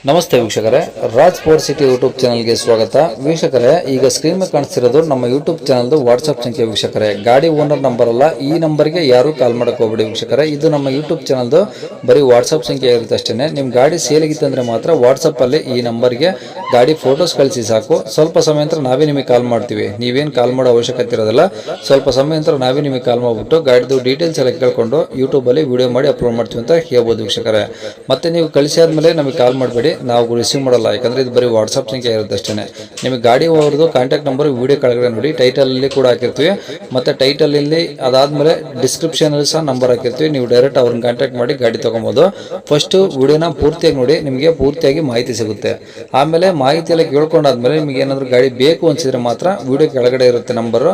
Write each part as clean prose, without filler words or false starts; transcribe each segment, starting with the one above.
ನಮಸ್ತೆ ವೀಕ್ಷಕರೇ, Raj sports city YouTube ಚಾನಲ್ಗೆ ಸ್ವಾಗತ. ವೀಕ್ಷಕರೇ, ಈಗ ಸ್ಕ್ರೀನ್ ಮೇಲೆ ಕಾಣಿಸ್ತಿರೋದು ನಮ್ಮ ಯೂಟ್ಯೂಬ್ ಚಾನಲ್ದು ವಾಟ್ಸ್ಆಪ್ ಸಂಖ್ಯೆ. ವೀಕ್ಷಕರೇ, ಗಾಡಿ ಓನರ್ ನಂಬರ್ ಅಲ್ಲ, ಈ ನಂಬರ್ಗೆ ಯಾರು ಕಾಲ್ ಮಾಡಕ್ಕೆ ಹೋಗ್ಬೇಡಿ ವೀಕ್ಷಕರೇ. ಇದು ನಮ್ಮ ಯೂಟ್ಯೂಬ್ ಚಾನಲ್ದು ಬರೀ ವಾಟ್ಸ್ಆಪ್ ಸಂಖ್ಯೆ ಇರುತ್ತೆ ಅಷ್ಟೇ. ನಿಮ್ಮ ಗಾಡಿ ಸೇಲಿಗಿತ್ತಂದ್ರೆ ಮಾತ್ರ ವಾಟ್ಸಪ್ಪಲ್ಲಿ ಈ ನಂಬರ್ಗೆ ಗಾಡಿ ಫೋಟೋಸ್ ಕಳಿಸಿ ಸಾಕು. ಸ್ವಲ್ಪ ಸಮಯ ನಂತರ ನಾವೇ ನಿಮಗೆ ಕಾಲ್ ಮಾಡ್ತೀವಿ. ನೀವೇನು ಕಾಲ್ ಮಾಡೋ ಅವಶ್ಯಕತೆ ಇರೋದಿಲ್ಲ. ಸ್ವಲ್ಪ ಸಮಯ ನಂತರ ನಾವೇ ನಿಮಗೆ ಕಾಲ್ ಮಾಡಿಬಿಟ್ಟು ಗಾಡಿದು ಡೀಟೇಲ್ಸ್ ಎಲ್ಲ ಕೇಳ್ಕೊಂಡು ಯೂಟ್ಯೂಬಲ್ಲಿ ವಿಡಿಯೋ ಮಾಡಿ ಅಪ್ಲೋಡ್ ಮಾಡ್ತೀವಿ ಅಂತ ಹೇಳ್ಬೋದು ವೀಕ್ಷಕರೇ. ಮತ್ತೆ ನೀವು ಕಳಿಸಿ ಆದಮೇಲೆ ನಮಗೆ ಕಾಲ್ ಮಾಡಬೇಡಿ, ನಾವು ರಿಸೀವ್ ಮಾಡಲ್ಲ. ಯಾಕಂದ್ರೆ ಇದು ಬರೀ ವಾಟ್ಸ್ಆಪ್ ಸಂಖ್ಯೆ ಇರುತ್ತೆ ಅಷ್ಟೇ. ನಿಮಗೆ ಗಾಡಿ ಅವ್ರದ್ದು ಕಾಂಟ್ಯಾಕ್ಟ್ ನಂಬರ್ ವಿಡಿಯೋ ಕೆಳಗಡೆ ನೋಡಿ, ಟೈಟಲ್ ಅಲ್ಲಿ ಕೂಡ ಹಾಕಿರ್ತೀವಿ. ಮತ್ತೆ ಟೈಟಲ್ ಇಲ್ಲಿ ಅದಾದ್ಮೇಲೆ ಡಿಸ್ಕ್ರಿಪ್ಷನ್ ಅಲ್ಲಿ ಸಹ ನಂಬರ್ ಹಾಕಿರ್ತೀವಿ. ನೀವು ಡೈರೆಕ್ಟ್ ಅವ್ರನ್ನ ಕಾಂಟ್ಯಾಕ್ಟ್ ಮಾಡಿ ಗಾಡಿ ತಗೊಬೋದು. ಫಸ್ಟ್ ವಿಡಿಯೋನ ಪೂರ್ತಿಯಾಗಿ ನೋಡಿ, ನಿಮಗೆ ಪೂರ್ತಿಯಾಗಿ ಮಾಹಿತಿ ಸಿಗುತ್ತೆ. ಆಮೇಲೆ ಮಾಹಿತಿ ಎಲ್ಲ ಕೇಳ್ಕೊಂಡಾದ್ಮೇಲೆ ನಿಮಗೆ ಏನಾದರೂ ಗಾಡಿ ಬೇಕು ಅನ್ಸಿದ್ರೆ ಮಾತ್ರ ವಿಡಿಯೋ ಕೆಳಗಡೆ ಇರುತ್ತೆ ನಂಬರ್,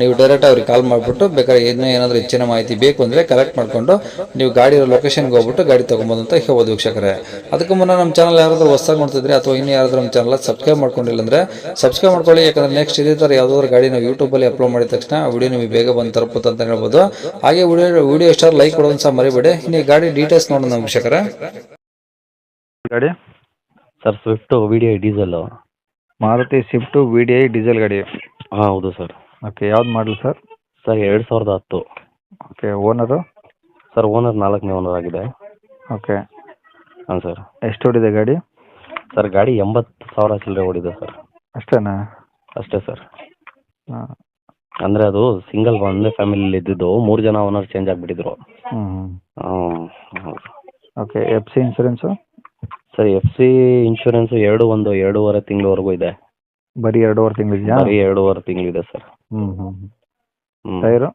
ನೀವು ಡೈರೆಕ್ಟ್ ಅವ್ರಿಗೆ ಕಾಲ್ ಮಾಡಿಬಿಟ್ಟು ಬೇಕಾದ್ರೆ ಏನಾದರೂ ಹೆಚ್ಚಿನ ಮಾಹಿತಿ ಬೇಕು ಅಂದ್ರೆ ಕಲೆಕ್ಟ್ ಮಾಡ್ಕೊಂಡು ನೀವು ಗಾಡಿ ಲೊಕೇಶನ್ಗೆ ಹೋಗ್ಬಿಟ್ಟು ಗಾಡಿ ತಗೊಬೋದು ಅಂತ ಹೇಳ್ಬೋದು ವೀಕ್ಷಕರೇ. ಅದಕ್ಕೂ ಮುನ್ನ ನಮ್ಮ ಚಾನಲ್ ಯಾರಾದರೂ ಹೊಸದಾಗಿ ನೋಡ್ತಿದ್ರೆ ಅಥವಾ ಇನ್ನು ಯಾರಾದರೂ ನಮ್ಮ ಚಾನಲ್ ಸಬ್ಸ್ಕ್ರೈಬ್ ಮಾಡ್ಕೊಂಡಿಲ್ಲ ಅಂದ್ರೆ ಸಬ್ಸ್ಕ್ರೈಬ್ ಮಾಡ್ಕೊಳ್ಳಿ. ಯಾಕಂದ್ರೆ ನೆಕ್ಸ್ಟ್ ಇದೇ ಥರ ಯಾವುದಾದ್ರು ಗಾಡಿ ನಾವು ಯೂಟ್ಯೂಬಲ್ಲಿ ಅಪ್ಲೋಡ್ ಮಾಡಿದ ತಕ್ಷಣ ವಿಡಿಯೋ ನಿಮಗೆ ಬೇಗ ಬಂದು ತಲುಪುತ್ತೆ ಅಂತ ಹೇಳ್ಬೋದು. ಹಾಗೆ ವಿಡಿಯೋ ಇಷ್ಟ ಲೈಕ್ ಕೊಡೋದು ಸಹ ಮರಿಬೇಡಿ. ಇನ್ನು ಗಾಡಿ ಡೀಟೇಲ್ಸ್ ನೋಡೋಣ ವೀಕ್ಷಕರೇ. ಗಾಡಿ sir Swift V D I diesel. Maruti Swift V D I diesel ಗಾಡಿ. ಹಾಂ ಹೌದು ಸರ್. ಓಕೆ, ಯಾವ್ದು ಮಾಡಲು sir? Sir 2010. Okay, owner? Sir owner 4ನೇ ಓನರ್ ಆಗಿದೆ. ಓಕೆ. ಹಾಂ ಸರ್. ಎಷ್ಟು ಓಡಿದೆ ಗಾಡಿ? ಸರ್ ಗಾಡಿ 80,000 ಚಿಲ್ಲರೆ ಓಡಿದೆ ಸರ್. ಅಷ್ಟೇನಾ? ಅಷ್ಟೇ ಸರ್. ಹಾಂ. ಅಂದರೆ ಅದು ಸಿಂಗಲ್ ಒಂದೇ ಫ್ಯಾಮಿಲಿಲಿ ಇದ್ದಿದ್ದು, 3 ಜನ ಓನರ್ ಚೇಂಜ್ ಆಗಿಬಿಟ್ಟಿದ್ರು. ಹೌದು. Okay, F C insurance? Sir F C insurance 2.5 ತಿಂಗಳವರೆಗೂ ಇದೆ. ಬರೀ 2.5 ತಿಂಗಳಿದೆಯಾ? ಬರೀ 2.5 ತಿಂಗಳಿದೆ ಸರ್. ಹ್ಞೂ. ಹ್ಞೂ. ಟೈರು?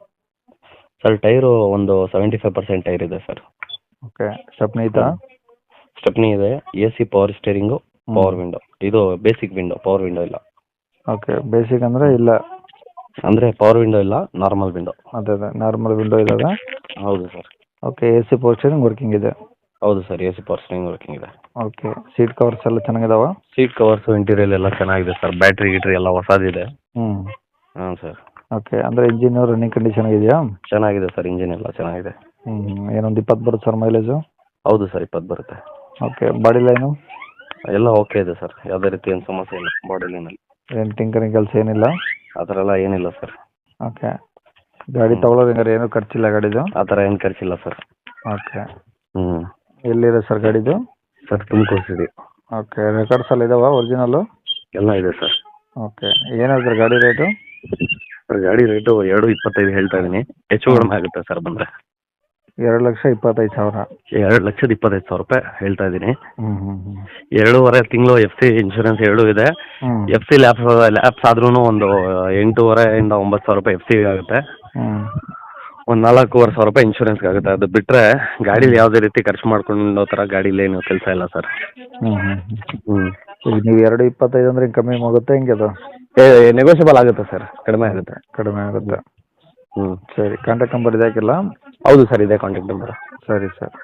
ಸರ್ ಟೈರು ಒಂದು 75% ಟೈರ್ ಇದೆ ಸರ್. ಓಕೆ. ಸ್ಟೆಪ್ನಿ ಐತಾ? ಸ್ಟೆಪ್ನಿ ಇದೆ, A C, power steering, power window. ಇದು ಬೇಸಿಕ್ ವಿಂಡೋ, ಪವರ್ ವಿಂಡೋ ಇಲ್ಲ. ಓಕೆ, ಬೇಸಿಕ್ ಅಂದರೆ ಇಲ್ಲ? ಅಂದರೆ ಪವರ್ ವಿಂಡೋ ಇಲ್ಲ, ನಾರ್ಮಲ್ ವಿಂಡೋ. ಅದೇ ನಾರ್ಮಲ್ ವಿಂಡೋ ಇದ್ದಾವೆ? ಹೌದು sir. Okay, A C power steering working ಇದೆ? ಹೌದು sir, A C power steering working ಇದೆ. ಓಕೆ, ಸೀಟ್ ಕವರ್ಸ್ ಎಲ್ಲ ಚೆನ್ನಾಗಿದಾವ? ಸೀಟ್ ಕವರ್ಸು ಇಂಟೀರಿಯಲ್ ಎಲ್ಲ ಚೆನ್ನಾಗಿದೆ ಸರ್. ಬ್ಯಾಟ್ರಿ ಗಿಟ್ರಿ ಎಲ್ಲ ಹೊಸದಿದೆ. ಹ್ಞೂ. ಹಾಂ ಸರ್. ಓಕೆ, ಅಂದರೆ ಇಂಜಿನ್ ರನ್ನಿಂಗ್ ಕಂಡೀಷನ್ ಇದೆಯಾ? ಚೆನ್ನಾಗಿದೆ ಸರ್, ಇಂಜಿನ್ ಎಲ್ಲ ಚೆನ್ನಾಗಿದೆ. ಏನೊಂದು 20 ಬರುತ್ತೆ ಸರ್ ಮೈಲೇಜು? ಹೌದು ಸರ್, 20 ಬರುತ್ತೆ. Okay, body line? ಎಲ್ಲ ಓಕೆ ಇದೆ ಸರ್, ಯಾವುದೇ ರೀತಿ ಏನು ಸಮಸ್ಯೆ ಇಲ್ಲ ಬಾಡಿ ಲೈನಲ್ಲಿ. ಏನು ಟಿಂಕರಿಂಗ್ ಕೆಲಸ ಏನಿಲ್ಲ? ಆ ಥರ ಎಲ್ಲ ಏನಿಲ್ಲ ಸರ್. ಓಕೆ, ಗಾಡಿ ತೊಗೊಳೋದು ಹೆಂಗಾರೆ ಏನೂ ಖರ್ಚಿಲ್ಲ ಗಾಡಿದು? ಆ ಥರ ಏನು ಖರ್ಚಿಲ್ಲ ಸರ್. ಓಕೆ. ಹ್ಞೂ. ಎಲ್ಲಿದೆ ಸರ್ ಗಾಡಿದು? Sir Tumakuru city. Okay, records ಎಲ್ಲ ಇದಾವ ಒರಿಜಿನಲ್ಲು? ಎಲ್ಲ ಇದೆ ಸರ್. ಓಕೆ, ಏನು ಹೇಳ್ತಾರೆ ಗಾಡಿ ರೇಟು? ಸರ್ ಗಾಡಿ ರೇಟು 2.25 ಹೇಳ್ತಾ ಇದ್ದೀನಿ, ಹೆಚ್ಚು ಕಡಿಮೆ ಆಗುತ್ತೆ ಸರ್ ಬಂದರೆ. 2,25,000? 2,25,000 ರೂಪಾಯಿ ಹೇಳ್ತಾ ಇದ್ದೀನಿ. ಹ್ಞೂ. 2.5 ತಿಂಗಳು ಎಫ್ ಸಿ ಇನ್ಶೂರೆನ್ಸ್ 2 ಇದೆ. ಎಫ್ ಸಿ ಲ್ಯಾಪ್ಸ್ ಆದ್ರೂ ಒಂದು 8,500 ಇಂದ 9,000 ರೂಪಾಯಿ ಎಫ್ ಸಿ ಆಗುತ್ತೆ. ಒಂದು 4,500 ರೂಪಾಯಿ ಇನ್ಶೂರೆನ್ಸ್ಗೆ ಆಗುತ್ತೆ. ಅದು ಬಿಟ್ಟರೆ ಗಾಡೀಲಿ ಯಾವುದೇ ರೀತಿ ಖರ್ಚು ಮಾಡ್ಕೊಂಡು ಥರ ಗಾಡೀಲಿ ಏನು ಕೆಲಸ ಇಲ್ಲ ಸರ್. ಹ್ಞೂ. ಹ್ಞೂ. ಈಗ ನೀವು 2,25 ಅಂದರೆ ಕಮ್ಮಿ ಆಗುತ್ತೆ ಹೆಂಗೆ ಅದು? ನೆಗೋಷಿಯಬಲ್ ಆಗುತ್ತೆ ಸರ್, ಕಡಿಮೆ ಆಗುತ್ತೆ. ಕಡಿಮೆ ಆಗುತ್ತೆ. ಹ್ಞೂ. ಸರಿ, ಕಾಂಟ್ಯಾಕ್ಟ್ ನಂಬರ್ ಇದೆ ಹಾಕಿಲ್ಲ? ಹೌದು ಸರ್, ಇದೆ ಕಾಂಟ್ಯಾಕ್ಟ್ ನಂಬರ್. ಸರಿ ಸರ್.